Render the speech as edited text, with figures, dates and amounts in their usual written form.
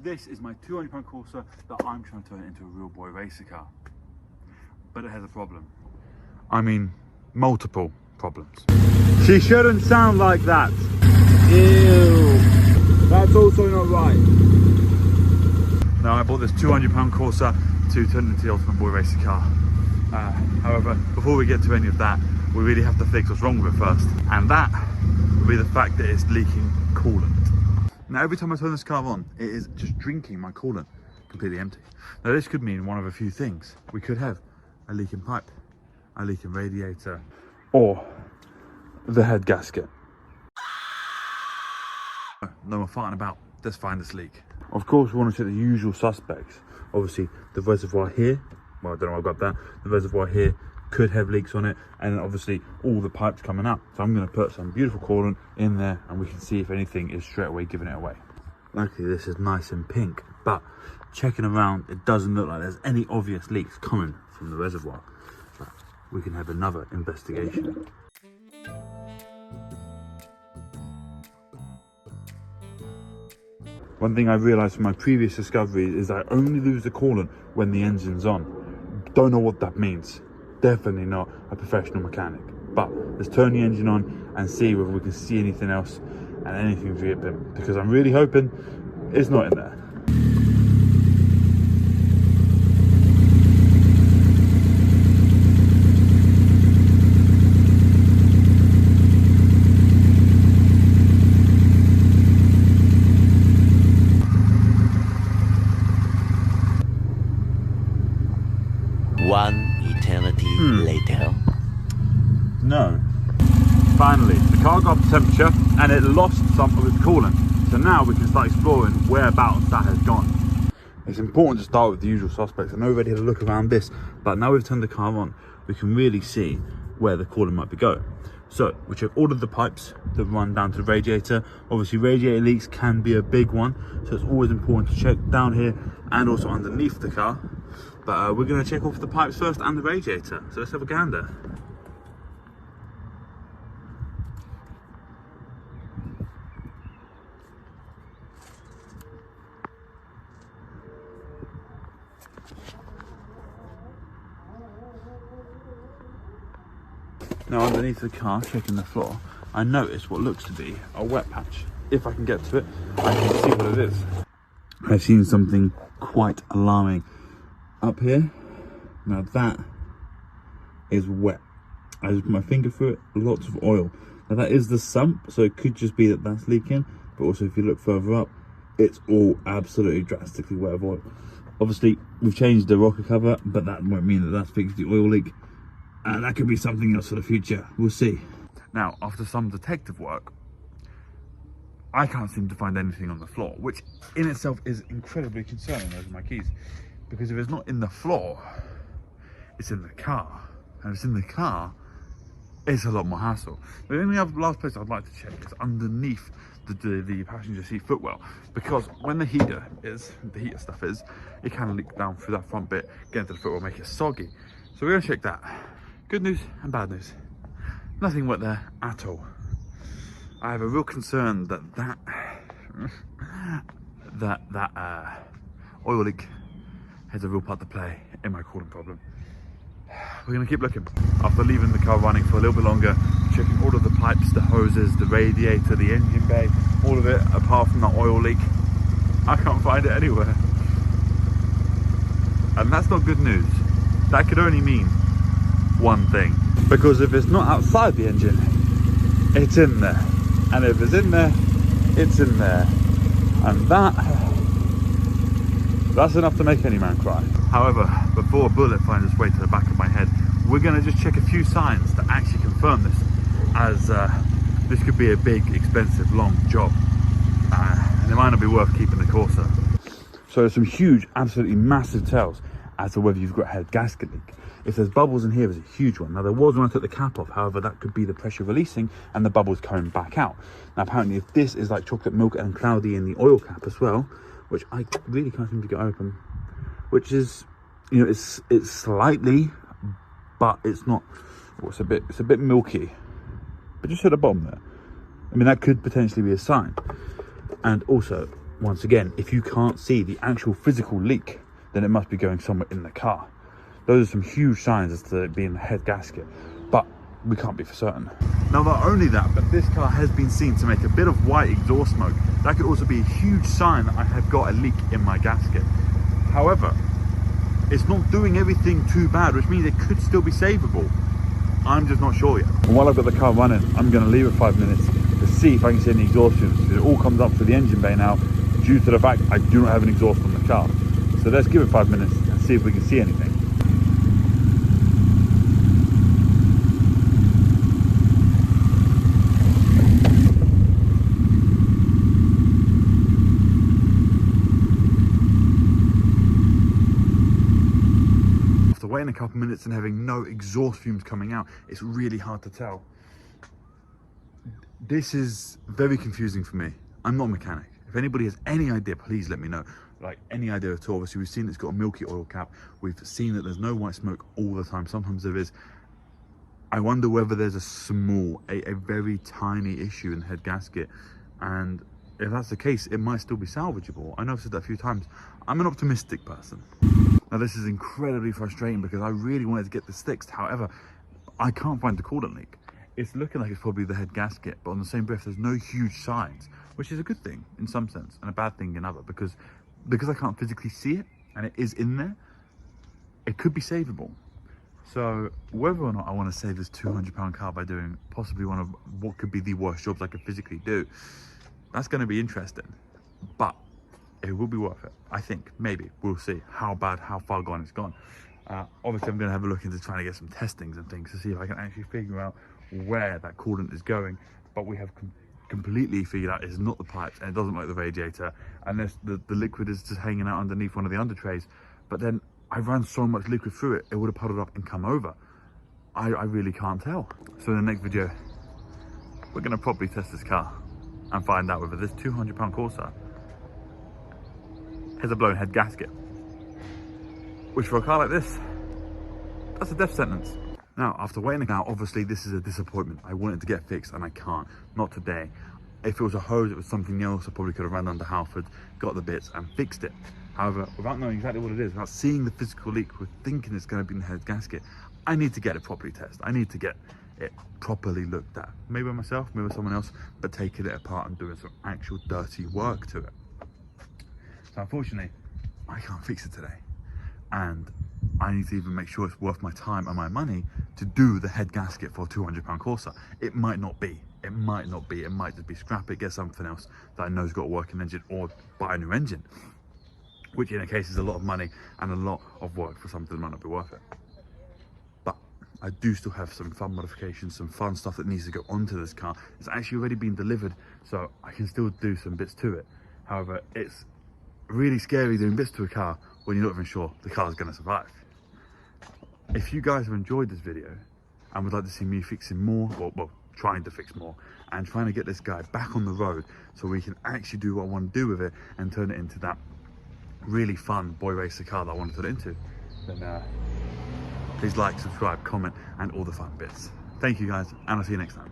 This is my £200 Corsa that I'm trying to turn into a real boy racer car. But it has a problem. I mean, multiple problems. She shouldn't sound like that. Ew. That's also not right. Now, I bought this £200 Corsa to turn into the ultimate boy racer car. However, before we get to any of that, we really have to fix what's wrong with it first. And that would be the fact that it's leaking coolant. Now, every time I turn this car on, it is just drinking my coolant completely empty. Now, this could mean one of a few things. We could have a leaking pipe, a leaking radiator, or the head gasket. No more farting about, let's find this leak. Of course, we want to check the usual suspects. Obviously, the reservoir here, well, I don't know how I got that. The reservoir here could have leaks on it, and obviously all the pipes coming up. So I'm going to put some beautiful coolant in there, and we can see if anything is straight away giving it away. Luckily, this is nice and pink, but checking around, it doesn't look like there's any obvious leaks coming from the reservoir. But we can have another investigation. One thing I realised from my previous discovery is I only lose the coolant when the engine's on. Don't know what that means. Definitely not a professional mechanic. But let's turn the engine on and see whether we can see anything else and anything dripping, because I'm really hoping it's not in there. One eternity later. No. Finally, the car got up to temperature and it lost some of its coolant. So now we can start exploring whereabouts that has gone. It's important to start with the usual suspects. I know we already had a look around this, but now we've turned the car on, we can really see where the coolant might be going. So we check all of the pipes that run down to the radiator. Obviously, radiator leaks can be a big one, so it's always important to check down here and also underneath the car. But we're going to check off the pipes first and the radiator. So let's have a gander. Now, underneath the car, checking the floor, I noticed what looks to be a wet patch. If I can get to it, I can see what it is. I've seen something quite alarming up here. Now that is wet. I just put my finger through it, lots of oil. Now that is the sump, so it could just be that that's leaking, but also if you look further up, it's all absolutely drastically wet of oil. Obviously, we've changed the rocker cover, but that won't mean that that's fixed the oil leak. And that could be something else for the future. We'll see. Now, after some detective work, I can't seem to find anything on the floor, which in itself is incredibly concerning. Those are my keys. Because if it's not in the floor, it's in the car. And if it's in the car, it's a lot more hassle. The only other last place I'd like to check is underneath the passenger seat footwell. Because when the heater stuff is, it can leak down through that front bit, get into the footwell, make it soggy. So we're going to check that. Good news and bad news. Nothing wet there at all. I have a real concern that oil leak has a real part to play in my coolant problem. We're going to keep looking. After leaving the car running for a little bit longer, checking all of the pipes, the hoses, the radiator, the engine bay, all of it apart from the oil leak, I can't find it anywhere. And that's not good news. That could only mean one thing. Because if it's not outside the engine, it's in there. And if it's in there, it's in there. And that's enough to make any man cry. However, before a bullet finds its way to the back of my head, we're going to just check a few signs to actually confirm this, as this could be a big, expensive, long job. And it might not be worth keeping the Corsa. So there's some huge, absolutely massive tells as to whether you've got a head gasket leak. If there's bubbles in here, there's a huge one. Now there was when I took the cap off, however, that could be the pressure releasing and the bubbles coming back out. Now apparently if this is like chocolate milk and cloudy in the oil cap as well, which I really can't seem to get open, which is, you know, it's slightly, but it's not, well, it's a bit milky. But just at the bottom there, I mean, that could potentially be a sign. And also, once again, if you can't see the actual physical leak, then it must be going somewhere in the car. Those are some huge signs as to it being the head gasket, but we can't be for certain. Now, not only that, but this car has been seen to make a bit of white exhaust smoke. That could also be a huge sign that I have got a leak in my gasket. However, it's not doing everything too bad, which means it could still be savable. I'm just not sure yet. And while I've got the car running, I'm going to leave it 5 minutes to see if I can see any exhaust fumes. It all comes up through the engine bay now due to the fact I do not have an exhaust on the car. So let's give it 5 minutes and see if we can see anything. Waiting a couple minutes and having no exhaust fumes coming out, it's really hard to tell. This is very confusing for me. I'm not a mechanic. If anybody has any idea, please let me know. Like, any idea at all. Obviously, we've seen it's got a milky oil cap. We've seen that there's no white smoke all the time. Sometimes there is. I wonder whether there's a very tiny issue in the head gasket, and if that's the case, it might still be salvageable. I know I've said that a few times. I'm an optimistic person. Now, this is incredibly frustrating because I really wanted to get this fixed. However, I can't find the coolant leak. It's looking like it's probably the head gasket, but on the same breath, there's no huge signs, which is a good thing in some sense and a bad thing in other, because I can't physically see it and it is in there, it could be savable. So whether or not I want to save this £200 car by doing possibly one of what could be the worst jobs I could physically do, that's going to be interesting, but it will be worth it. I think, maybe. We'll see how far gone it's gone. Obviously, I'm going to have a look into trying to get some testings and things to see if I can actually figure out where that coolant is going. But we have completely figured out it's not the pipes and it doesn't like the radiator, unless the liquid is just hanging out underneath one of the under trays. But then I ran so much liquid through it, it would have puddled up and come over. I really can't tell. So in the next video, we're going to properly test this car and find out whether this £200 Corsa has a blown head gasket, which for a car like this, that's a death sentence. Now, after waiting out, obviously this is a disappointment. I wanted to get fixed and I can't, not today. If it was a hose, it was something else, I probably could have ran under Halford, got the bits and fixed it. However, without knowing exactly what it is, without seeing the physical leak, we're thinking it's going to be in the head gasket. I need to get it properly tested. I need to get it properly looked at. Maybe by myself, maybe by someone else, but taking it apart and doing some actual dirty work to it. So unfortunately, I can't fix it today. And I need to even make sure it's worth my time and my money to do the head gasket for a £200 Corsa. It might not be. It might not be. It might just be scrap it, get something else that I know has got a working engine, or buy a new engine. Which in a case is a lot of money and a lot of work for something that might not be worth it. But I do still have some fun modifications, some fun stuff that needs to go onto this car. It's actually already been delivered, so I can still do some bits to it. However, it's really scary doing bits to a car when you're not even sure the car's going to survive. If you guys have enjoyed this video and would like to see me fixing more, well, trying to fix more, and trying to get this guy back on the road so we can actually do what I want to do with it and turn it into that really fun boy racer car that I want to turn it into, then please like, subscribe, comment, and all the fun bits. Thank you guys, and I'll see you next time.